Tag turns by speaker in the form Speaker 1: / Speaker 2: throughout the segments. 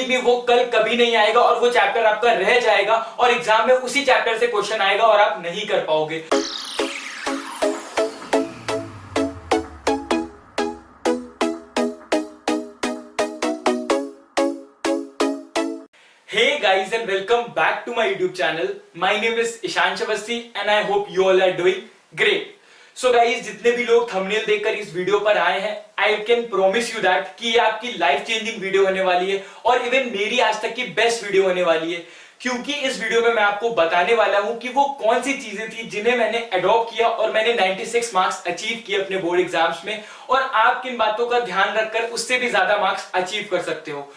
Speaker 1: Believe me वो कल कभी नहीं आएगा और वो चैप्टर आपका रह जाएगा और एग्जाम में उसी चैप्टर से क्वेश्चन आएगा और आप नहीं कर पाओगे। Hey guys and welcome back to my YouTube channel. My name is Ishan Awasthi and I hope you all are doing great. So guys, जितने भी लोग थंबनेल देखकर इस वीडियो पर आए हैं, I can promise you that कि ये आपकी लाइफ चेंजिंग वीडियो होने वाली है और इवन मेरी आज तक की बेस्ट वीडियो होने वाली है, क्योंकि इस वीडियो में मैं आपको बताने वाला हूं कि वो कौन सी चीजें थी जिन्हें मैंने अडॉप्ट किया और मैंने 96 मार्क्स अचीव किए अपने बोर्ड एग्जाम्स में, और आप किन बातों का ध्यान रखकर उससे भी ज्यादा मार्क्स अचीव कर सकते हो।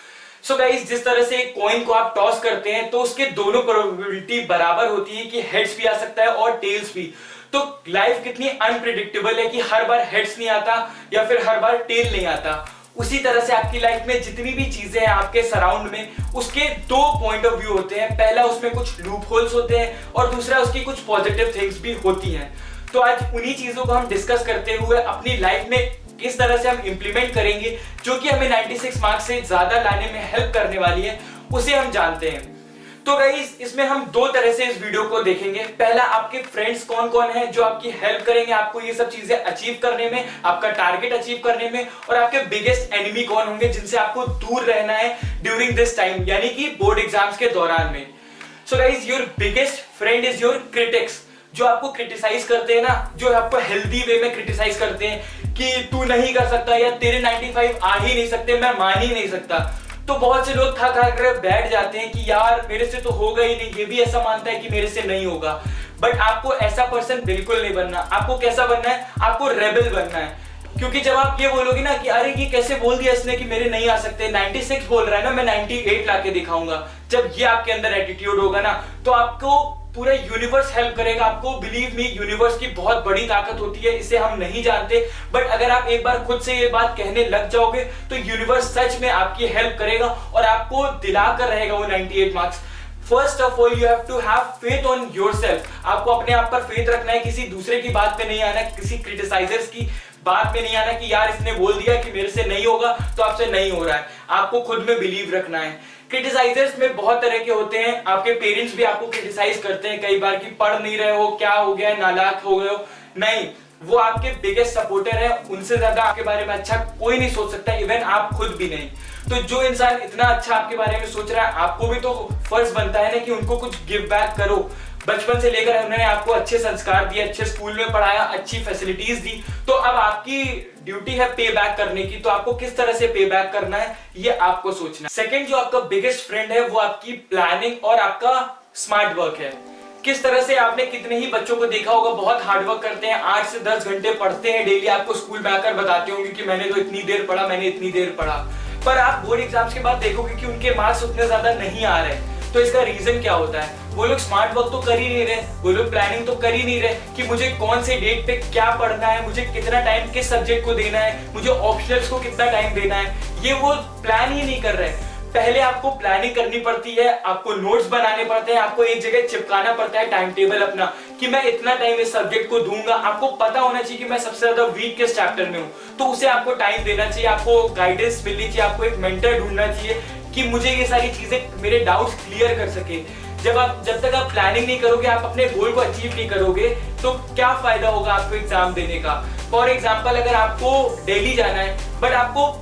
Speaker 1: सो गाइस, जिस तरह से एक कॉइन को आप टॉस करते हैं तो उसके दोनों प्रोबेबिलिटी बराबर होती है कि हेड्स भी आ सकता है और टेल्स भी। तो लाइफ कितनी अनप्रिडिक्टेबल है कि हर बार हेड्स नहीं आता या फिर हर बार टेल नहीं आता। उसी तरह से आपकी लाइफ में जितनी भी चीजें हैं आपके सराउंड में, उसके दो पॉइंट ऑफ व्यू होते हैं। पहला, उसमें कुछ लूप होल्स होते हैं और दूसरा, उसकी कुछ पॉजिटिव थिंग्स भी होती हैं। तो आज उन्हीं चीजों को हम डिस्कस करते हुए अपनी लाइफ में किस तरह से हम इंप्लीमेंट करेंगे जो कि हमें 96 मार्क्स से ज्यादा लाने में हेल्प करने वाली है, उसे हम जानते हैं। तो गाइस, इसमें हम दो तरह से इस वीडियो को देखेंगे। पहला, आपके फ्रेंड्स कौन कौन है जो आपकी हेल्प करेंगे आपको ये सब चीजें अचीव करने में, आपका टारगेट अचीव करने में, और आपके बिगेस्ट एनिमी कौन होंगे जिनसे आपको दूर रहना है ड्यूरिंग दिस टाइम, यानी कि बोर्ड एग्जाम्स के दौरान में। So guys, your biggest friend is your critics, जो आपको क्रिटिसाइज करते हैं ना, जो आपको हेल्दी वे में क्रिटिसाइज करते हैं कि तू नहीं कर सकता या तेरे 95 आ ही नहीं सकते, मैं मान ही नहीं सकता। तो बहुत से लोग थक कर बैठ जाते हैं कि यार मेरे से तो होगा ही नहीं, ये भी ऐसा मानता है कि मेरे से नहीं होगा। बट आपको ऐसा पर्सन बिल्कुल नहीं बनना। आपको कैसा बनना है? आपको रेबल बनना है। क्योंकि जब आप ये बोलोगे ना कि अरे ये कैसे बोल दिया इसने कि मेरे नहीं आ सकते, 96 बोल रहा है ना, मैं 98 लाके दिखाऊंगा, जब ये आपके अंदर एटीट्यूड होगा ना, तो आपको पूरा यूनिवर्स हेल्प करेगा। आपको बिलीव मी, यूनिवर्स की बहुत बड़ी ताकत होती है, इसे हम नहीं जानते, बट अगर आप एक बार खुद से ये बात कहने लग जाओगे तो यूनिवर्स सच में आपकी हेल्प करेगा और आपको दिला कर रहेगा वो 98 marks. First of all, you have to have faith on yourself. आपको अपने आप पर फेथ रखना है, किसी दूसरे की बात पे नहीं आना, किसी क्रिटिसाइजर्स की बात में नहीं आना कि यार इसने बोल दिया कि मेरे से नहीं होगा तो आपसे नहीं हो रहा है। आपको खुद में बिलीव रखना है। क्रिटिसाइजर्स में बहुत तरह के होते हैं। आपके पेरेंट्स भी आपको क्रिटिसाइज करते हैं कई बार कि पढ़ नहीं रहे हो, क्या हो गया है, नालायक हो गए हो। नहीं, वो आपके बिगेस्ट सपोर्टर है। उनसे ज्यादा आपके बारे में अच्छा कोई नहीं सोच सकता, इवन आप खुद भी नहीं। तो जो इंसान इतना अच्छा आपके बारे में सोच रहा है, आपको भी तो फर्ज बनता है ना कि उनको कुछ गिव बैक करो। बचपन से लेकर उन्होंने आपको अच्छे संस्कार दिए, अच्छे स्कूल में पढ़ाया, अच्छी फैसिलिटीज दी, तो अब आपकी ड्यूटी है पे बैक करने की। तो आपको किस तरह से पे बैक करना है ये आपको सोचना है। सेकंड, जो आपका बिगेस्ट फ्रेंड है वो आपकी प्लानिंग और आपका स्मार्ट वर्क है। किस तरह से, आपने कितने ही बच्चों को देखा होगा बहुत हार्ड वर्क करते हैं, 8 से 10 घंटे पढ़ते हैं डेली, आपको स्कूल में आकर बताते होंगे कि मैंने तो इतनी देर पढ़ा, मैंने इतनी देर पढ़ा, पर आप बोर्ड एग्जाम्स के बाद देखोगे कि उनके मार्क्स उतने ज्यादा नहीं आ रहे। तो इसका रीजन क्या होता है? वो लोग स्मार्ट वर्क तो कर ही नहीं रहे, वो लोग प्लानिंग तो कर ही नहीं रहे कि मुझे कौन से डेट पे क्या पढ़ना है, मुझे कितना टाइम किस सब्जेक्ट को देना है, मुझे ऑप्शनल्स को कितना टाइम देना है, ये वो प्लान ही नहीं कर रहे। पहले आपको प्लानिंग करनी पड़ती है, आपको नोट्स बनाने पड़ते हैं, आपको एक जगह चिपकाना पड़ता है टाइम टेबल अपना कि मैं इतना टाइम इस सब्जेक्ट को दूंगा। आपको पता होना चाहिए कि मैं सबसे ज्यादा वीक किस चैप्टर में हूँ, तो उसे आपको टाइम देना चाहिए, आपको गाइडेंस मिलनी चाहिए, आपको एक मेंटर ढूंढना चाहिए कि मुझे ये सारी चीजें, मेरे डाउट्स क्लियर कर सके। जब तक आप प्लानिंग नहीं करोगे, आप अपने गोल को अचीव नहीं करोगे, तो क्या फायदा होगा आपको एग्जाम देने का। फॉर एग्जाम्पल, अगर आपको दिल्ली जाना है बट आपको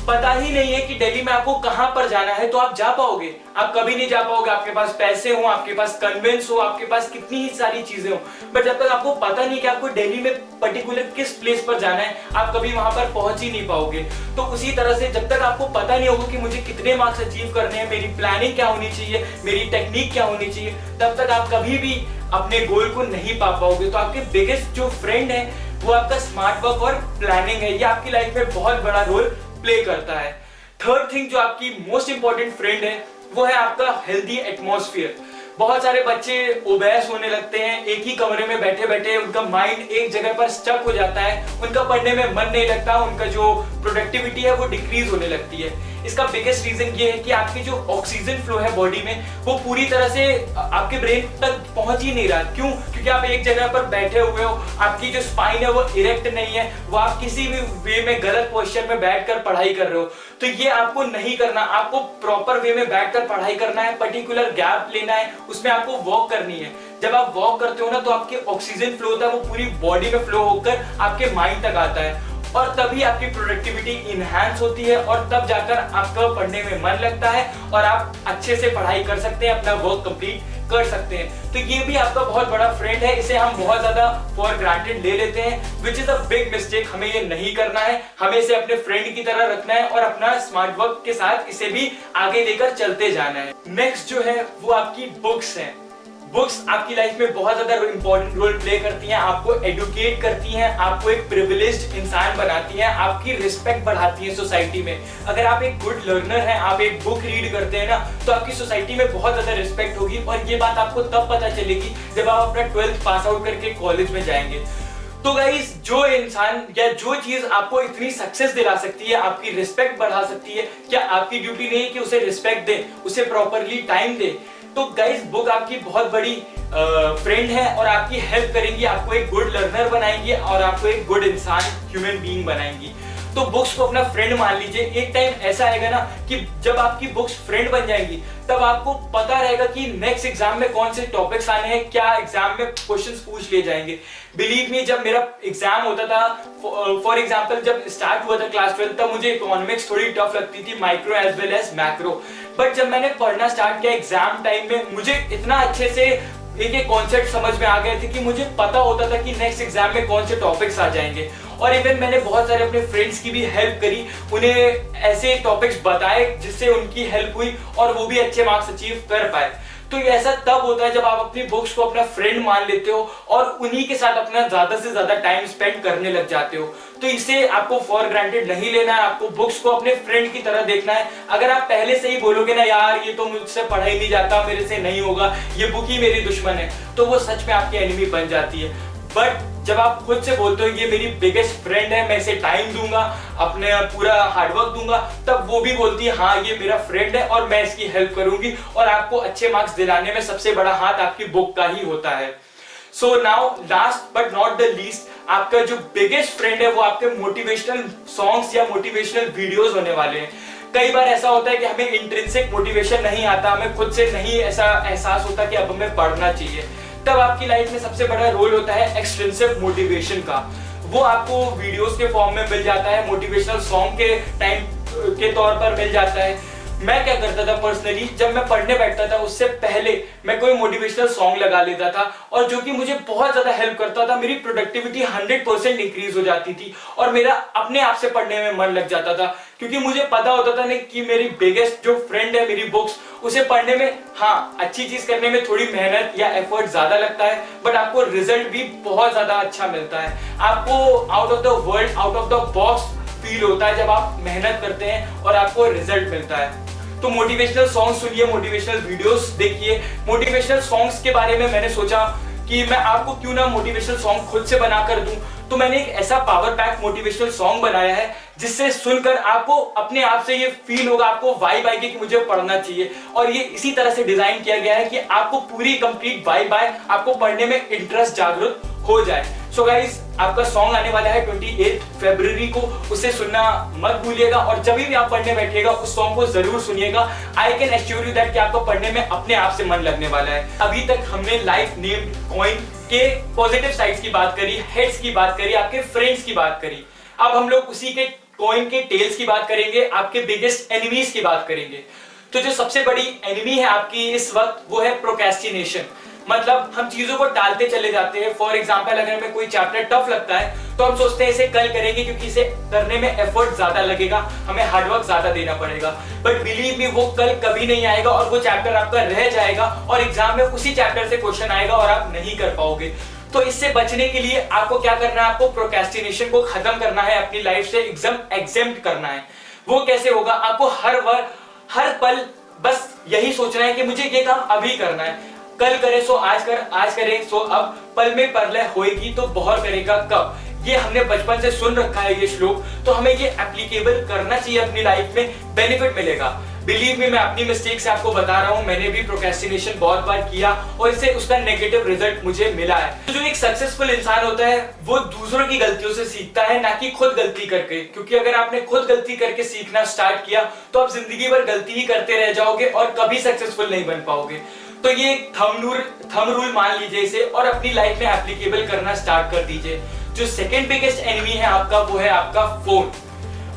Speaker 1: पता ही नहीं है कि दिल्ली में आपको कहां पर जाना है, तो आप जा पाओगे? आप कभी नहीं जा पाओगे। आपके पास पैसे हो, आपके पास कन्वेंस हो, आपके पास कितनी ही सारी चीजें हो, बट जब तक आपको पता नहीं कि आपको दिल्ली में पर्टिकुलर किस प्लेस पर जाना है, आप कभी वहां पर पहुंच ही नहीं पाओगे। तो उसी तरह से जब तक आपको पता नहीं होगा कि मुझे कितने मार्क्स अचीव करने हैं, मेरी प्लानिंग क्या होनी चाहिए, मेरी टेक्निक क्या होनी चाहिए, तब तक आप कभी भी अपने गोल को नहीं पा पाओगे। तो आपके बिगेस्ट जो फ्रेंड है वो आपका स्मार्ट वर्क और प्लानिंग है। ये आपकी लाइफ में बहुत बड़ा रोल प्ले करता है। थर्ड थिंग, जो आपकी मोस्ट इंपॉर्टेंट फ्रेंड है वो है आपका हेल्दी एटमॉस्फेयर। बहुत सारे बच्चे ओबेस होने लगते हैं, एक ही कमरे में बैठे बैठे उनका माइंड एक जगह पर स्टक हो जाता है, उनका पढ़ने में मन नहीं लगता, उनका जो प्रोडक्टिविटी है वो डिक्रीज होने लगती है। इसका बिगेस्ट रीजन ये है कि आपकी जो ऑक्सीजन फ्लो है बॉडी में वो पूरी तरह से आपके ब्रेन तक पहुंच ही नहीं रहा। क्यों? क्योंकि आप एक जगह पर बैठे हुए हो, आपकी जो स्पाइन है वो इरेक्ट नहीं है, वो आप किसी भी वे में गलत पोस्चर में बैठकर पढ़ाई कर रहे हो। तो ये आपको नहीं करना, आपको प्रॉपर वे में बैठकर पढ़ाई करना है, पर्टिकुलर गैप लेना है, उसमें आपको वॉक करनी है। जब आप वॉक करते हो ना तो आपके ऑक्सीजन फ्लो होता है वो पूरी बॉडी में फ्लो होकर आपके माइंड तक आता है और तभी आपकी प्रोडक्टिविटी इनहैंस होती है और तब जाकर आपका पढ़ने में मन लगता है और आप अच्छे से पढ़ाई कर सकते हैं, अपना वर्क कंप्लीट कर सकते हैं। तो ये भी आपका बहुत बड़ा फ्रेंड है, इसे हम बहुत ज्यादा फॉर ग्रांटेड ले लेते हैं, which is a big mistake. हमें ये नहीं करना है, हमें इसे अपने फ्रेंड की तरह रखना है और अपना स्मार्ट वर्क के साथ इसे भी आगे लेकर चलते जाना है। नेक्स्ट जो है वो आपकी बुक्स है। बुक्स आपकी लाइफ में बहुत ज्यादा इंपॉर्टेंट रोल प्ले करती हैं, आपको एडुकेट करती हैं, आपको एक प्रिविलेज्ड इंसान बनाती हैं, आपकी रिस्पेक्ट बढ़ाती हैं सोसाइटी में। अगर आप एक गुड लर्नर हैं, आप एक बुक रीड करते हैं ना, तो आपकी सोसाइटी में बहुत ज्यादा रिस्पेक्ट होगी और ये बात आपको तब पता चलेगी जब आप अपना 12th पास आउट करके कॉलेज में जाएंगे। तो गाइस, जो इंसान या जो चीज आपको इतनी सक्सेस दिला सकती है, आपकी रिस्पेक्ट बढ़ा सकती है, क्या आपकी ड्यूटी नहीं है कि उसे रिस्पेक्ट दे, उसे प्रॉपरली टाइम दे? तो गाइस, बुक आपकी बहुत बड़ी फ्रेंड है और आपकी हेल्प करेंगी, आपको एक गुड लर्नर बनाएंगी और आपको एक गुड इंसान, ह्यूमन बीइंग बनाएंगी। तो बुक्स को अपना फ्रेंड मान लीजिए। एक टाइम ऐसा आएगा ना कि जब आपकी बुक्स फ्रेंड बन जाएंगी तब आपको पता रहेगा कि नेक्स्ट एग्जाम में कौन से टॉपिक्स आने हैं, क्या एग्जाम में क्वेश्चंस पूछ लिए जाएंगे। बिलीव मी, जब मेरा एग्जाम होता था, फॉर एग्जांपल जब स्टार्ट हुआ था क्लास 12 तब मुझे इकोनॉमिक्स थोड़ी टफ लगती थी, micro as well as macro. But जब मैंने पढ़ना स्टार्ट किया एग्जाम टाइम में, मुझे इतना अच्छे से एक एक कॉन्सेप्ट समझ में आ गए थे कि मुझे पता होता था कि नेक्स्ट एग्जाम में कौन से टॉपिक्स आ जाएंगे। और इवन मैंने बहुत सारे अपने फ्रेंड्स की भी हेल्प करी, उन्हें ऐसे टॉपिक्स बताए जिससे उनकी हेल्प हुई और वो भी अच्छे मार्क्स अचीव कर पाए। तो ऐसा तब होता है जब आप अपनी बुक्स को अपना फ्रेंड मान लेते हो और उन्हीं के साथ अपना ज्यादा से ज्यादा टाइम स्पेंड करने लग जाते हो। तो इसे आपको फॉर ग्रांटेड नहीं लेना है, आपको बुक्स को अपने फ्रेंड की तरह देखना है। अगर आप पहले से ही बोलोगे ना, यार ये तो मुझसे पढ़ा ही नहीं जाता, मेरे से नहीं होगा, ये बुक ही मेरी दुश्मन है, तो वो सच में आपकी एनिमी बन जाती है। बट जब आप खुद से बोलते हो ये मेरी बिगेस्ट फ्रेंड है, मैं इसे टाइम दूंगा, अपने पूरा हार्डवर्क दूंगा, तब वो भी बोलती है हाँ ये मेरा फ्रेंड है और मैं इसकी हेल्प करूंगी। और आपको अच्छे मार्क्स दिलाने में सबसे बड़ा हाथ आपकी बुक का ही होता है। So now last but not the least, आपका जो बिगेस्ट फ्रेंड है वो आपके मोटिवेशनल सॉन्ग्स या मोटिवेशनल वीडियोस होने वाले हैं। कई बार ऐसा होता है कि हमें इंट्रिंसिक मोटिवेशन नहीं आता, हमें खुद से नहीं ऐसा एहसास होता कि अब हमें पढ़ना चाहिए। तब आपकी लाइफ में सबसे बड़ा रोल होता है एक्सट्रिंसिक मोटिवेशन का। वो आपको वीडियोस के फॉर्म में मिल जाता है, मोटिवेशनल सॉन्ग के टाइम के तौर पर मिल जाता है। मैं क्या करता था पर्सनली, जब मैं पढ़ने बैठता था उससे पहले मैं कोई मोटिवेशनल सॉन्ग लगा लेता था और जो कि मुझे बहुत ज्यादा हेल्प करता था। मेरी प्रोडक्टिविटी 100% इंक्रीज हो जाती थी और मेरा अपने आप से पढ़ने में मन लग जाता था, क्योंकि मुझे पता होता था ना कि मेरी बिगेस्ट जो फ्रेंड है मेरी बुक्स, उसे पढ़ने में हाँ अच्छी चीज करने में थोड़ी मेहनत या एफर्ट ज्यादा लगता है, बट आपको रिजल्ट भी बहुत ज्यादा अच्छा मिलता है। आपको out of the world, out of the box feel होता है जब आप मेहनत करते हैं और आपको रिजल्ट मिलता है। तो मोटिवेशनल सॉन्ग सुनिए, मोटिवेशनल वीडियोस देखिए। मोटिवेशनल सॉन्ग्स के बारे में मैंने सोचा कि मैं आपको क्यों ना मोटिवेशनल सॉन्ग खुद से बनाकर दूं, तो मैंने एक ऐसा पावर पैक मोटिवेशनल सॉन्ग बनाया है जिससे सुनकर आपको अपने आप से ये फील होगा, आपको वाइब आएगी कि मुझे पढ़ना चाहिए। और ये इसी तरह से डिजाइन किया गया है कि आपको पूरी कंप्लीट वाइब आए, आपको पढ़ने में इंटरेस्ट जागृत हो जाए। सो गाइस, आपका सॉन्ग आने वाला है 28 फरवरी को, उसे सुनना मत भूलिएगा और जब भी आप पढ़ने बैठिएगा उस सॉन्ग को जरूर सुनिएगा। I can assure you that कि आपको पढ़ने में अपने आप से मन लगने वाला है। अभी तक हमने लाइफ नेम्ड कॉइन के पॉजिटिव साइड्स की बात करी, हेड्स की बात करी, आपके फ्रेंड्स की बात करी। अब हम लोग उसी के कॉइन के टेल्स की बात करेंगे, आपके बिगेस्ट एनिमीज की बात करेंगे। तो जो सबसे बड़ी एनिमी है आपकी इस वक्त वो है प्रोक्रेस्टिनेशन। मतलब हम चीजों को टालते चले जाते हैं। फॉर एग्जांपल, अगर हमें कोई चैप्टर टफ लगता है तो हम सोचते हैं इसे कल करेंगे क्योंकि इसे करने में एफर्ट ज्यादा लगेगा, हमें हार्डवर्क ज्यादा देना पड़ेगा। बट बिलीव मी, वो कल कभी नहीं आएगा और वो चैप्टर आपका रह जाएगा और एग्जाम में उसी चैप्टर से क्वेश्चन आएगा और आप नहीं कर पाओगे। तो इससे बचने के लिए आपको क्या करना है, आपको प्रोक्रेस्टिनेशन को खत्म करना है, अपनी लाइफ से एग्जेम्प्ट करना है। वो कैसे होगा? आपको हर पल बस यही सोचना है कि मुझे ये काम अभी करना है, कल करे सो आज करें सो अब, पल में परलय होएगी तो बहुत करेगा कब। ये हमने बचपन से सुन रखा है ये श्लोक, तो हमें ये एप्लीकेबल करना चाहिए अपनी लाइफ में, बेनिफिट मिलेगा। बिलीव मी, मैं अपनी मिस्टेक से आपको बता रहा हूं, मैंने भी प्रोक्रेस्टिनेशन बहुत बार किया और इससे उसका नेगेटिव रिजल्ट मुझे मिला है। तो जो एक सक्सेसफुल इंसान होता है वो दूसरों की गलतियों से सीखता है, ना कि खुद गलती करके, क्योंकि अगर आपने खुद गलती करके सीखना स्टार्ट किया तो आप जिंदगी भर गलती ही करते रह जाओगे और कभी सक्सेसफुल नहीं बन पाओगे। तो ये थंब रूल मान लीजिए इसे और अपनी लाइफ में एप्लीकेबल करना स्टार्ट कर दीजिए। जो सेकंड बिगेस्ट एनिमी है आपका, वो है आपका फोन।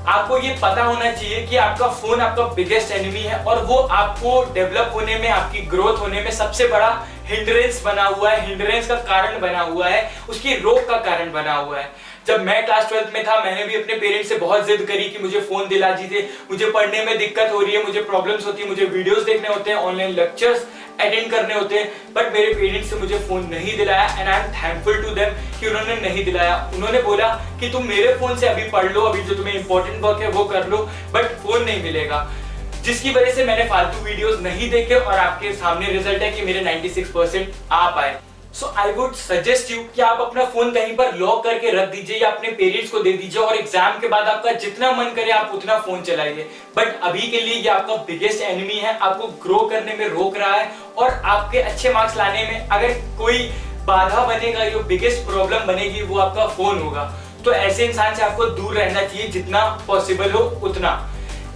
Speaker 1: आपको ये पता होना चाहिए कि आपका फोन आपका बिगेस्ट एनिमी है और वो आपको डेवलप होने में, आपकी ग्रोथ होने में सबसे बड़ा हिंड्रेंस बना हुआ है, हिंड्रेंस का कारण बना हुआ है, उसकी रोक का कारण बना हुआ है। जब मैं क्लास 12th में था, मैंने भी अपने पेरेंट्स से बहुत जिद करी कि मुझे फोन दिला दीजिए, मुझे पढ़ने में दिक्कत हो रही है, मुझे प्रॉब्लम्स होती है, मुझे वीडियोस देखने होते हैं, ऑनलाइन लेक्चर्स अटेंड करने होते हैं, बट मेरे पेरेंट्स ने मुझे फोन नहीं दिलाया and I am thankful to them कि उन्होंने नहीं दिलाया। उन्होंने बोला कि तुम मेरे फोन से अभी पढ़ लो, अभी जो तुम्हें इंपॉर्टेंट वर्क है वो कर लो, बट फोन नहीं मिलेगा। जिसकी वजह से मैंने फालतू वीडियोस नहीं देखे और आपके सामने रिजल्ट है कि मेरे 96% आ पाए। सो आई वुड सजेस्ट यू कि आप अपना फोन कहीं पर लॉक करके रख दीजिए या अपने पेरेंट्स को दे दीजिए और एग्जाम के बाद आपका जितना मन करे आप उतना फोन चलाइए। बट अभी के लिए ये आपका बिगेस्ट एनिमी है, आपको ग्रो करने में रोक रहा है और आपके अच्छे मार्क्स लाने में अगर कोई बाधा बनेगा, जो बिगेस्ट प्रॉब्लम बनेगी वो आपका फोन होगा। तो ऐसे इंसान से आपको दूर रहना चाहिए जितना पॉसिबल हो उतना।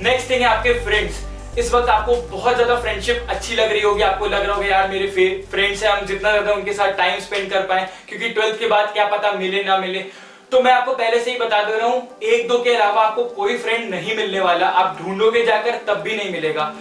Speaker 1: नेक्स्ट थिंग है आपके फ्रेंड्स। इस वक्त आपको बहुत ज्यादा फ्रेंडशिप अच्छी लग रही होगी, आपको लग रहा होगा यार मेरे फ्रेंड्स हैं, हम जितना ज्यादा उनके साथ टाइम स्पेंड कर पाए, क्योंकि 12th के बाद क्या पता मिले ना मिले। तो मैं आपको पहले से ही बता दे रहा हूं, एक दो के अलावा आपको कोई फ्रेंड नहीं मिलने वाला, आप ढूंढोगे जाकर तब भी नहीं मिलेगा।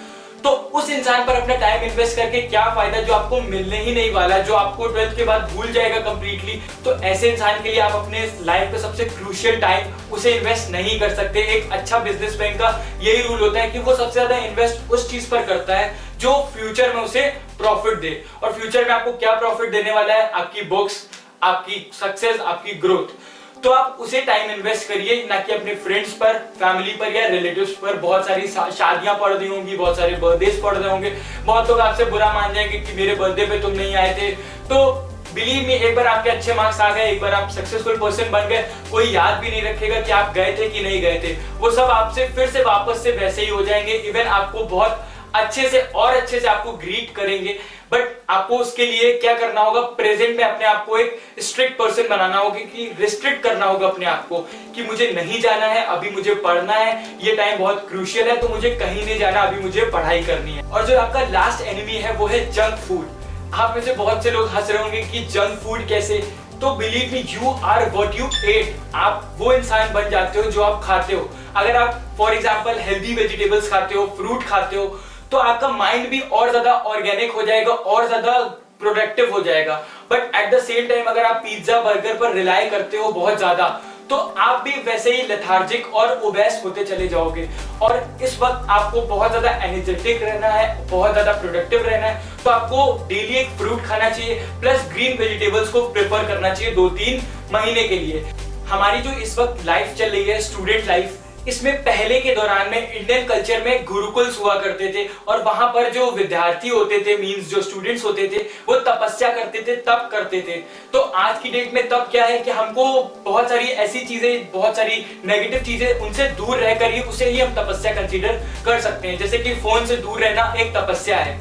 Speaker 1: तो उस इंसान पर अपना टाइम इन्वेस्ट करके क्या फायदा जो आपको मिलने ही नहीं वाला, जो आपको 12th के बाद भूल जाएगा कंप्लीटली। तो ऐसे इंसान के लिए आप अपने लाइफ का सबसे क्रूशियल टाइम उसे इन्वेस्ट नहीं कर सकते। एक अच्छा बिजनेसमैन का यही रूल होता है कि वो सबसे ज्यादा इन्वेस्ट उस चीज पर करता है जो फ्यूचर में उसे प्रॉफिट दे। और फ्यूचर में आपको क्या प्रॉफिट देने वाला है? आपकी बुक्स, आपकी सक्सेस, आपकी ग्रोथ। तो आप उसे टाइम इन्वेस्ट करिए, ना कि अपने फ्रेंड्स पर, फैमिली पर या रिलेटिव्स पर। बहुत सारी शादियां पड़ रही होंगी, बहुत सारे बर्थडेज पड़ रहे होंगे, बहुत लोग आपसे बुरा मान जाएंगे कि मेरे बर्थडे पे तुम नहीं आए थे। तो बिलीव मी, एक बार आपके अच्छे मार्क्स आ गए, एक बार आप सक्सेसफुल पर्सन बन गए, कोई याद भी नहीं रखेगा कि आप गए थे कि नहीं गए थे। वो सब आपसे फिर से वापस से वैसे ही हो जाएंगे। इवन आपको बहुत अच्छे से और अच्छे से आपको ग्रीट करेंगे, बट आपको उसके लिए क्या करना होगा? प्रेजेंट में अपने आप को एक स्ट्रिक्ट पर्सन बनाना होगा, कि रिस्ट्रिक्ट करना होगा अपने आप को कि मुझे नहीं जाना है, अभी मुझे पढ़ना है, ये टाइम बहुत क्रूशियल है, तो मुझे कहीं नहीं जाना, अभी मुझे पढ़ाई करनी है। और जो आपका लास्ट एनिमी है वो है जंक फूड। आप में से बहुत से लोग हंस रहे होंगे कि जंक फूड कैसे? तो believe me, you are what you eat. आप वो इंसान बन जाते हो जो आप खाते हो। अगर आप फॉर एग्जांपल हेल्दी वेजिटेबल्स खाते हो, फ्रूट खाते हो, तो आपका माइंड भी और ज्यादा ऑर्गेनिक हो जाएगा, और ज्यादा प्रोडक्टिव हो जाएगा। But at the same time अगर आप पिज्जा बर्गर पर रिलाई करते हो बहुत ज्यादा, तो आप भी वैसे ही लेथार्जिक और ओबेस होते चले जाओगे। और इस वक्त आपको बहुत ज्यादा एनर्जेटिक रहना है, बहुत ज्यादा प्रोडक्टिव रहना है, तो आपको डेली एक फ्रूट खाना चाहिए, प्लस ग्रीन वेजिटेबल्स को प्रेफर करना चाहिए 2-3 महीने के लिए। हमारी जो इस वक्त लाइफ चल रही है, स्टूडेंट लाइफ, इसमें पहले के दौरान में इंडियन कल्चर में गुरुकुल्स हुआ करते थे और वहां पर जो विद्यार्थी होते थे, मींस जो स्टूडेंट्स होते थे, वो तपस्या करते थे, तप करते थे। तो आज की डेट में तप क्या है कि हमको बहुत सारी ऐसी चीजें, बहुत सारी नेगेटिव चीजें, उनसे दूर रहकर ही उसे ही हम तपस्या कंसीडर कर सकते हैं। जैसे कि फोन से दूर रहना एक तपस्या है,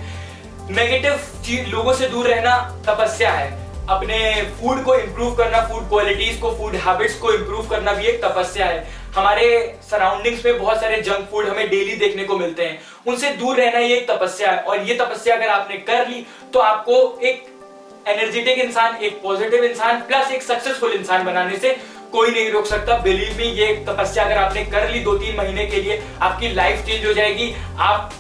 Speaker 1: नेगेटिव लोगों से दूर रहना तपस्या है, अपने फूड को इंप्रूव करना, फूड क्वालिटीज को, फूड हैबिट्स को इंप्रूव करना भी एक तपस्या है। हमारे सराउंडिंग्स में बहुत सारे जंक फूड हमें डेली देखने को मिलते हैं, उनसे दूर रहना ये एक तपस्या है। और ये तपस्या अगर आपने कर ली तो आपको एक एनर्जेटिक इंसान, एक पॉजिटिव इंसान, प्लस एक सक्सेसफुल इंसान बनाने से कोई नहीं रोक सकता। बिलीव मी, ये तपस्या अगर आपने कर ली 2-3 महीने के लिए, आपकी लाइफ चेंज हो जाएगी। आप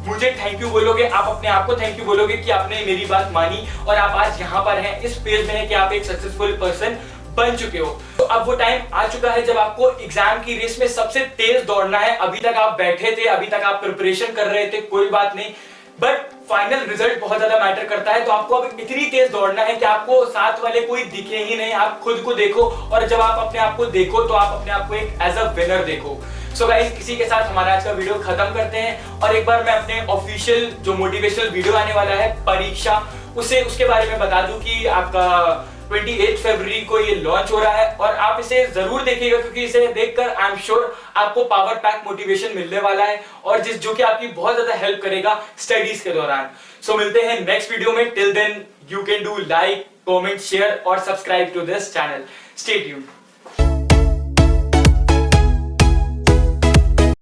Speaker 1: मुझे थैंक यू बोलोगे, आप अपने आप को थैंक यू बोलोगे कि आपने मेरी बात मानी और आप आज यहाँ पर हैं, इस फेज में है कि आप एक सक्सेसफुल पर्सन बन चुके हो। तो अब वो टाइम आ चुका है जब आपको एग्जाम की रेस में सबसे तेज दौड़ना है। अभी तक आप बैठे थे, अभी तक आप प्रिपरेशन कर रहे थे, कोई बात नहीं, बट फाइनल रिजल्ट बहुत ज्यादा मैटर करता है। तो आपको अब इतनी तेज दौड़ना है कि आपको साथ वाले कोई दिखे ही नहीं, आप खुद को देखो, और जब आप अपने आप को देखो तो आप अपने आप को एक एज अ विनर देखो। सो गाइस, इसी के साथ हमारा आज का वीडियो खत्म करते हैं। और एक बार मैं अपने ऑफिशियल जो मोटिवेशनल वीडियो आने वाला है परीक्षा, उसके बारे में बता दूं कि आपका 28 फरवरी को ये लॉन्च हो रहा है और आप इसे जरूर देखिएगा क्योंकि इसे देखकर आई एम श्योर आपको पावर पैक मोटिवेशन मिलने वाला है और जो कि आपकी बहुत ज्यादा हेल्प करेगा स्टडीज के दौरान। सो मिलते हैं नेक्स्ट वीडियो में। Till then you can do like, comment, share और subscribe to this channel. Stay tuned.